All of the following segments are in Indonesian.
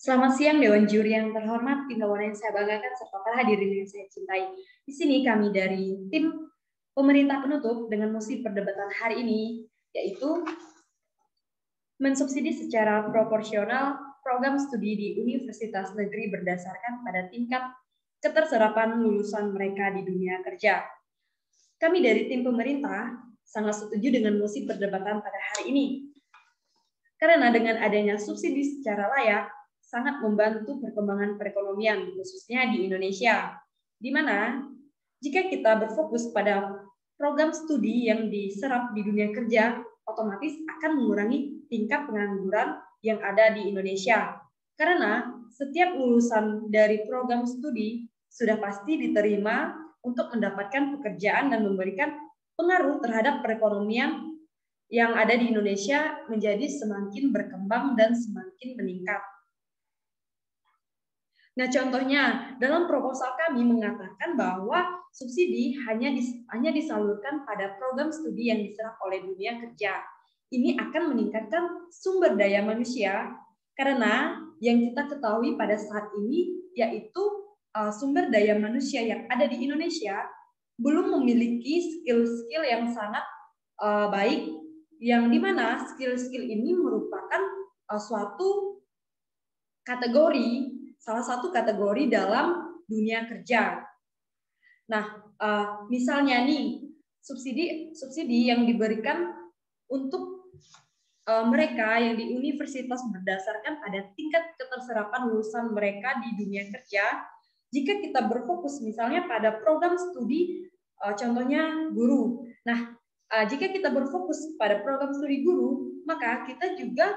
Selamat siang Dewan Juri yang terhormat, tim lawan yang saya banggakan, serta para hadirin yang saya cintai. Di sini kami dari tim pemerintah penutup dengan mosi perdebatan hari ini, yaitu mensubsidi secara proporsional program studi di universitas negeri berdasarkan pada tingkat keterserapan lulusan mereka di dunia kerja. Kami dari tim pemerintah sangat setuju dengan mosi perdebatan pada hari ini. Karena dengan adanya subsidi secara layak, sangat membantu perkembangan perekonomian, khususnya di Indonesia. Di mana, jika kita berfokus pada program studi yang diserap di dunia kerja, otomatis akan mengurangi tingkat pengangguran yang ada di Indonesia. Karena setiap lulusan dari program studi sudah pasti diterima untuk mendapatkan pekerjaan dan memberikan pengaruh terhadap perekonomian yang ada di Indonesia menjadi semakin berkembang dan semakin meningkat. Nah, contohnya dalam proposal kami mengatakan bahwa subsidi hanya disalurkan pada program studi yang diserap oleh dunia kerja. Ini akan meningkatkan sumber daya manusia karena yang kita ketahui pada saat ini yaitu sumber daya manusia yang ada di Indonesia belum memiliki skill-skill yang sangat baik, yang dimana skill-skill ini merupakan suatu kategori, salah satu kategori dalam dunia kerja. Nah, misalnya nih, subsidi yang diberikan untuk mereka yang di universitas berdasarkan pada tingkat keterserapan lulusan mereka di dunia kerja. Jika kita berfokus misalnya pada program studi, contohnya guru. Nah, jika kita berfokus pada program studi guru, maka kita juga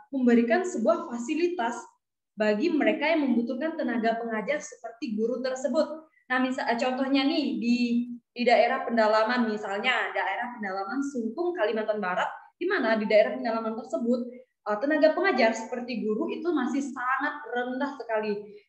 memberikan sebuah fasilitas bagi mereka yang membutuhkan tenaga pengajar seperti guru tersebut. Nah, contohnya nih di daerah pendalaman, misalnya daerah pendalaman Sungkung, Kalimantan Barat, di mana di daerah pendalaman tersebut tenaga pengajar seperti guru itu masih sangat rendah sekali.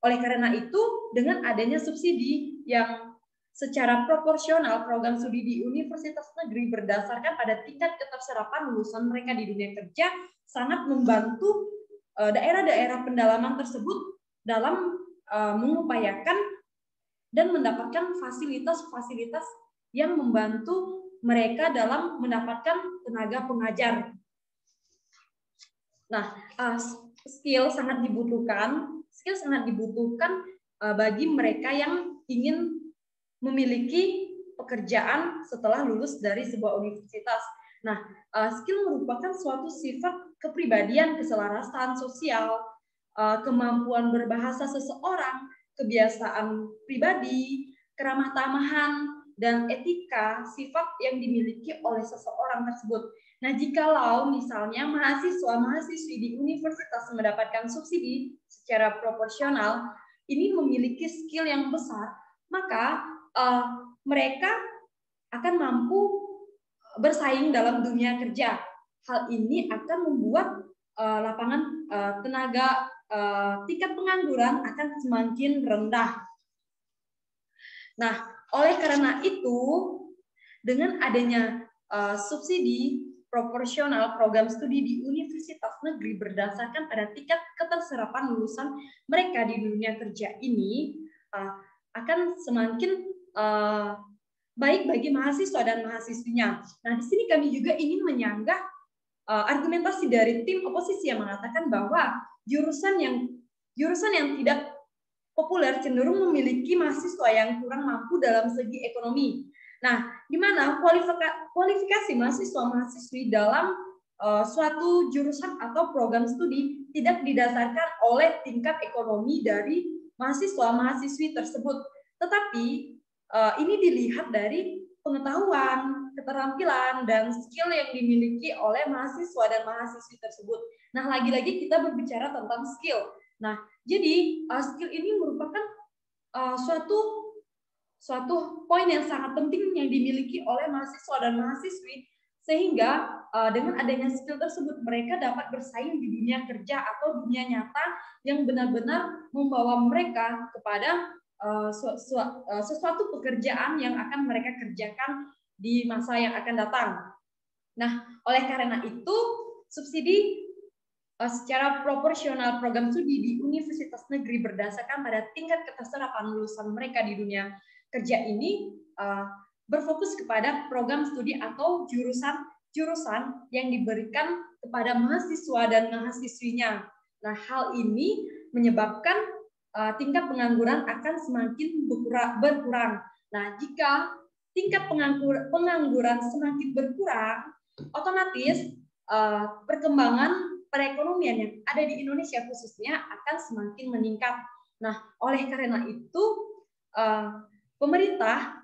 Oleh karena itu, dengan adanya subsidi yang secara proporsional program studi di universitas negeri berdasarkan pada tingkat keterserapan lulusan mereka di dunia kerja sangat membantu daerah-daerah pendalaman tersebut dalam mengupayakan dan mendapatkan fasilitas-fasilitas yang membantu mereka dalam mendapatkan tenaga pengajar. Nah, skill sangat dibutuhkan bagi mereka yang ingin memiliki pekerjaan setelah lulus dari sebuah universitas. Nah, skill merupakan suatu sifat kepribadian, keselarasan sosial, kemampuan berbahasa seseorang, kebiasaan pribadi, keramah tamahan, dan etika sifat yang dimiliki oleh seseorang tersebut. Nah, jikalau misalnya mahasiswa-mahasiswi di universitas mendapatkan subsidi secara proporsional, ini memiliki skill yang besar, maka mereka akan mampu bersaing dalam dunia kerja. Hal ini akan membuat lapangan tenaga tingkat pengangguran akan semakin rendah. Nah, oleh karena itu, dengan adanya subsidi proporsional program studi di universitas negeri berdasarkan pada tingkat keterserapan lulusan mereka di dunia kerja ini akan semakin baik bagi mahasiswa dan mahasiswinya. Nah, di sini kami juga ingin menyanggah argumentasi dari tim oposisi yang mengatakan bahwa jurusan yang tidak populer cenderung memiliki mahasiswa yang kurang mampu dalam segi ekonomi. Nah, di mana kualifikasi mahasiswa-mahasiswi dalam suatu jurusan atau program studi tidak didasarkan oleh tingkat ekonomi dari mahasiswa-mahasiswi tersebut, tetapi ini dilihat dari pengetahuan, keterampilan, dan skill yang dimiliki oleh mahasiswa dan mahasiswi tersebut. Nah, lagi-lagi kita berbicara tentang skill. Nah, jadi skill ini merupakan suatu poin yang sangat penting yang dimiliki oleh mahasiswa dan mahasiswi, sehingga dengan adanya skill tersebut mereka dapat bersaing di dunia kerja atau dunia nyata yang benar-benar membawa mereka kepada sesuatu pekerjaan yang akan mereka kerjakan di masa yang akan datang. Nah, oleh karena itu subsidi secara proporsional program studi di universitas negeri berdasarkan pada tingkat keterserapan lulusan mereka di dunia kerja ini berfokus kepada program studi atau jurusan yang diberikan kepada mahasiswa dan mahasiswinya. Nah, hal ini menyebabkan tingkat pengangguran akan semakin berkurang. Nah, jika tingkat pengangguran semakin berkurang, otomatis perkembangan perekonomian yang ada di Indonesia khususnya akan semakin meningkat. Nah, oleh karena itu, pemerintah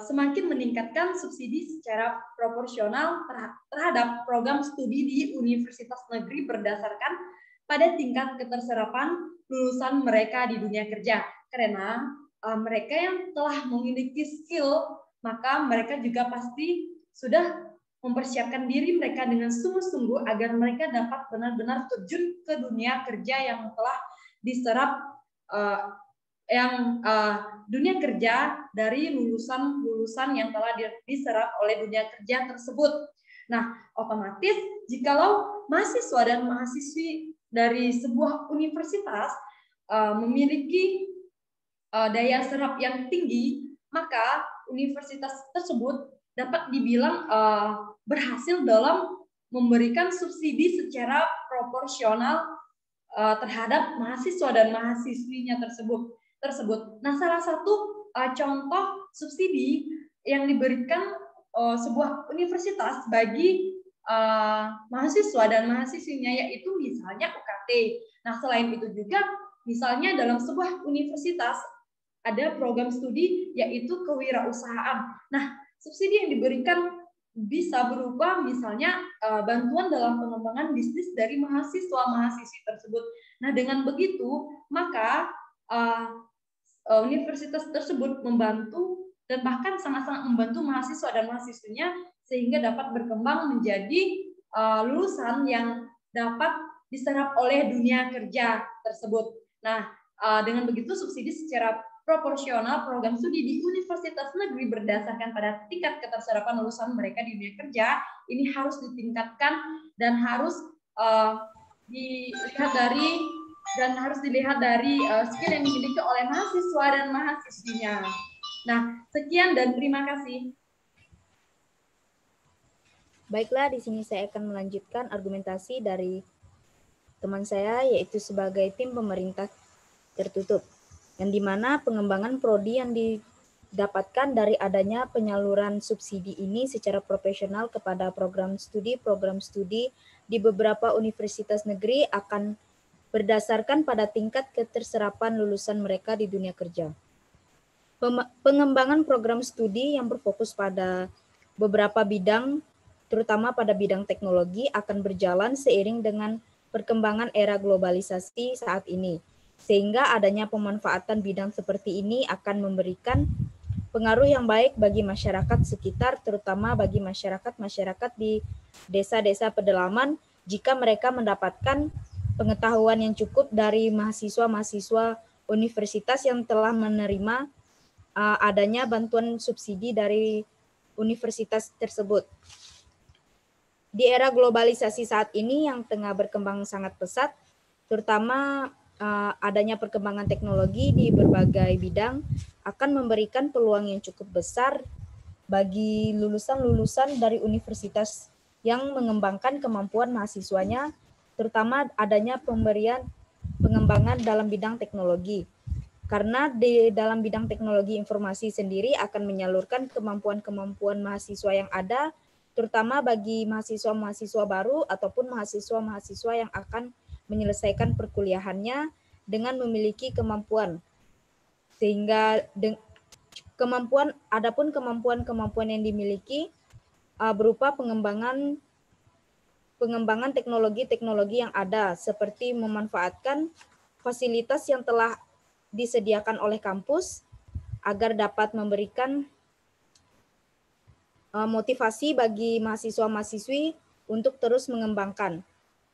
semakin meningkatkan subsidi secara proporsional terhadap program studi di universitas negeri berdasarkan pada tingkat keterserapan lulusan mereka di dunia kerja. Karena mereka yang telah memiliki skill, maka mereka juga pasti sudah mempersiapkan diri mereka dengan sungguh-sungguh agar mereka dapat benar-benar terjun ke dunia kerja yang telah diserap dunia kerja dari lulusan-lulusan yang telah diserap oleh dunia kerja tersebut. Nah, otomatis jikalau mahasiswa dan mahasiswi dari sebuah universitas memiliki daya serap yang tinggi, maka universitas tersebut dapat dibilang berhasil dalam memberikan subsidi secara proporsional terhadap mahasiswa dan mahasiswinya tersebut. Nah, salah satu contoh subsidi yang diberikan sebuah universitas bagi mahasiswa dan mahasiswinya yaitu misalnya UKT. Nah, selain itu juga misalnya dalam sebuah universitas ada program studi yaitu kewirausahaan. Nah, subsidi yang diberikan bisa berupa misalnya bantuan dalam pengembangan bisnis dari mahasiswa-mahasiswi tersebut. Nah, dengan begitu, maka universitas tersebut membantu dan bahkan sangat-sangat membantu mahasiswa dan mahasiswinya sehingga dapat berkembang menjadi lulusan yang dapat diserap oleh dunia kerja tersebut. Nah, dengan begitu subsidi secara proporsional program studi di universitas negeri berdasarkan pada tingkat keterserapan lulusan mereka di dunia kerja ini harus ditingkatkan dan harus dilihat dari skill yang dimiliki oleh mahasiswa dan mahasiswinya. Nah, sekian dan terima kasih. Baiklah, di sini saya akan melanjutkan argumentasi dari teman saya, yaitu sebagai tim pemerintah tertutup, yang dimana pengembangan prodi yang didapatkan dari adanya penyaluran subsidi ini secara profesional kepada program studi di beberapa universitas negeri akan berdasarkan pada tingkat keterserapan lulusan mereka di dunia kerja. Pengembangan program studi yang berfokus pada beberapa bidang, terutama pada bidang teknologi, akan berjalan seiring dengan perkembangan era globalisasi saat ini, sehingga adanya pemanfaatan bidang seperti ini akan memberikan pengaruh yang baik bagi masyarakat sekitar, terutama bagi masyarakat di desa-desa pedalaman, jika mereka mendapatkan pengetahuan yang cukup dari mahasiswa-mahasiswa universitas yang telah menerima adanya bantuan subsidi dari universitas tersebut. Di era globalisasi saat ini yang tengah berkembang sangat pesat, terutama adanya perkembangan teknologi di berbagai bidang akan memberikan peluang yang cukup besar bagi lulusan-lulusan dari universitas yang mengembangkan kemampuan mahasiswanya, terutama adanya pemberian pengembangan dalam bidang teknologi. Karena di dalam bidang teknologi informasi sendiri akan menyalurkan kemampuan-kemampuan mahasiswa yang ada, terutama bagi mahasiswa-mahasiswa baru ataupun mahasiswa-mahasiswa yang akan menyelesaikan perkuliahannya dengan memiliki kemampuan. Sehingga adapun kemampuan-kemampuan yang dimiliki berupa pengembangan teknologi-teknologi yang ada, seperti memanfaatkan fasilitas yang telah disediakan oleh kampus agar dapat memberikan motivasi bagi mahasiswa-mahasiswi untuk terus mengembangkan.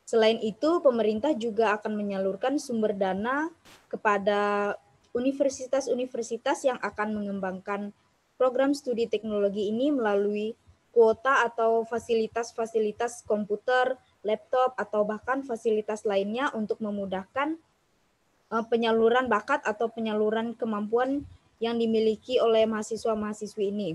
Selain itu, pemerintah juga akan menyalurkan sumber dana kepada universitas-universitas yang akan mengembangkan program studi teknologi ini melalui kuota atau fasilitas-fasilitas komputer, laptop, atau bahkan fasilitas lainnya untuk memudahkan penyaluran bakat atau penyaluran kemampuan yang dimiliki oleh mahasiswa-mahasiswi ini.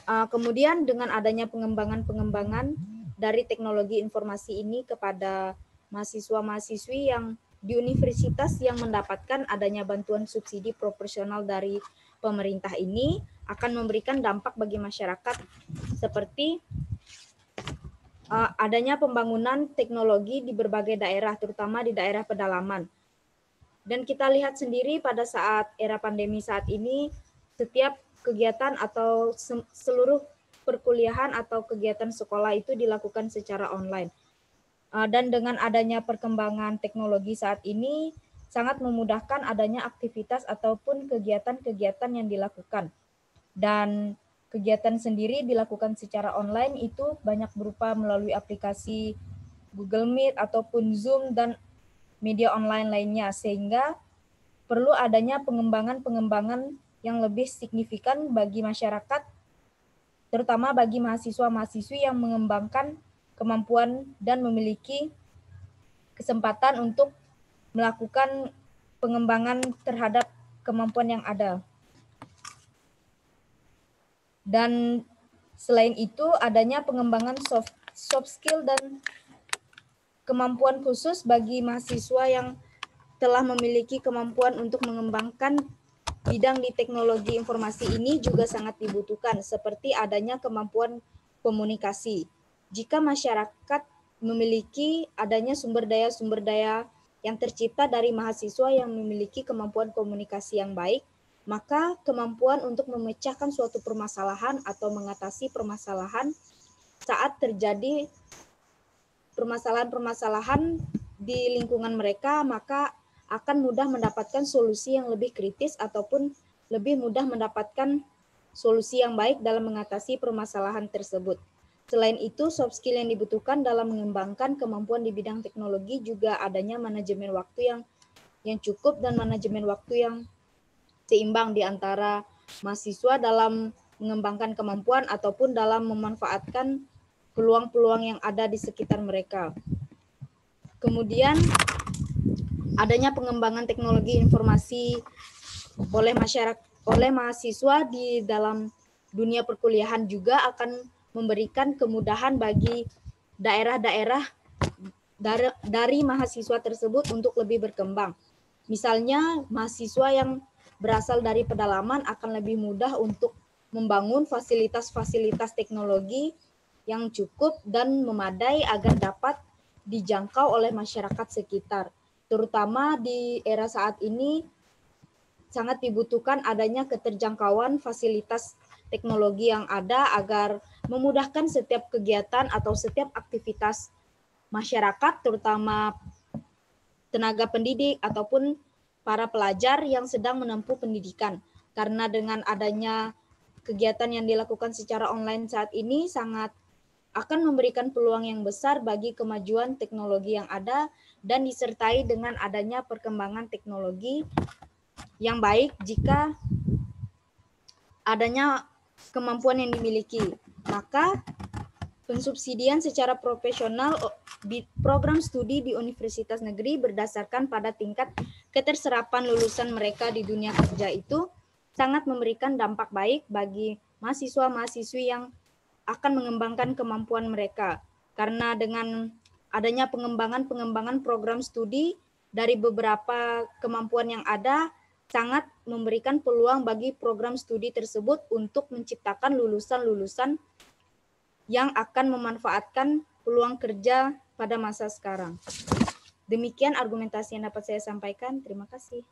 Kemudian dengan adanya pengembangan-pengembangan dari teknologi informasi ini kepada mahasiswa-mahasiswi yang di universitas yang mendapatkan adanya bantuan subsidi proporsional dari pemerintah ini akan memberikan dampak bagi masyarakat seperti adanya pembangunan teknologi di berbagai daerah, terutama di daerah pedalaman. Dan kita lihat sendiri pada saat era pandemi saat ini, setiap kegiatan atau seluruh perkuliahan atau kegiatan sekolah itu dilakukan secara online. Dan dengan adanya perkembangan teknologi saat ini, sangat memudahkan adanya aktivitas ataupun kegiatan-kegiatan yang dilakukan. Dan kegiatan sendiri dilakukan secara online itu banyak berupa melalui aplikasi Google Meet ataupun Zoom dan media online lainnya, sehingga perlu adanya pengembangan-pengembangan yang lebih signifikan bagi masyarakat, terutama bagi mahasiswa-mahasiswi yang mengembangkan kemampuan dan memiliki kesempatan untuk melakukan pengembangan terhadap kemampuan yang ada. Dan selain itu adanya pengembangan soft skill dan kemampuan khusus bagi mahasiswa yang telah memiliki kemampuan untuk mengembangkan bidang di teknologi informasi ini juga sangat dibutuhkan, seperti adanya kemampuan komunikasi. Jika masyarakat memiliki adanya sumber daya yang tercipta dari mahasiswa yang memiliki kemampuan komunikasi yang baik, maka kemampuan untuk memecahkan suatu permasalahan atau mengatasi permasalahan saat terjadi permasalahan-permasalahan di lingkungan mereka, maka akan mudah mendapatkan solusi yang lebih kritis ataupun lebih mudah mendapatkan solusi yang baik dalam mengatasi permasalahan tersebut. Selain itu, soft skill yang dibutuhkan dalam mengembangkan kemampuan di bidang teknologi juga adanya manajemen waktu yang cukup dan manajemen waktu yang seimbang di antara mahasiswa dalam mengembangkan kemampuan ataupun dalam memanfaatkan peluang-peluang yang ada di sekitar mereka. Kemudian adanya pengembangan teknologi informasi oleh mahasiswa di dalam dunia perkuliahan juga akan memberikan kemudahan bagi daerah-daerah dari mahasiswa tersebut untuk lebih berkembang. Misalnya mahasiswa yang berasal dari pedalaman akan lebih mudah untuk membangun fasilitas-fasilitas teknologi yang cukup dan memadai agar dapat dijangkau oleh masyarakat sekitar. Terutama di era saat ini sangat dibutuhkan adanya keterjangkauan fasilitas teknologi yang ada agar memudahkan setiap kegiatan atau setiap aktivitas masyarakat, terutama tenaga pendidik ataupun para pelajar yang sedang menempuh pendidikan. Karena dengan adanya kegiatan yang dilakukan secara online saat ini sangat akan memberikan peluang yang besar bagi kemajuan teknologi yang ada dan disertai dengan adanya perkembangan teknologi yang baik jika adanya kemampuan yang dimiliki. Maka pensubsidian secara profesional program studi di universitas negeri berdasarkan pada tingkat keterserapan lulusan mereka di dunia kerja itu sangat memberikan dampak baik bagi mahasiswa-mahasiswi yang akan mengembangkan kemampuan mereka. Karena dengan adanya pengembangan program studi dari beberapa kemampuan yang ada, sangat memberikan peluang bagi program studi tersebut untuk menciptakan lulusan-lulusan yang akan memanfaatkan peluang kerja pada masa sekarang. Demikian argumentasi yang dapat saya sampaikan. Terima kasih.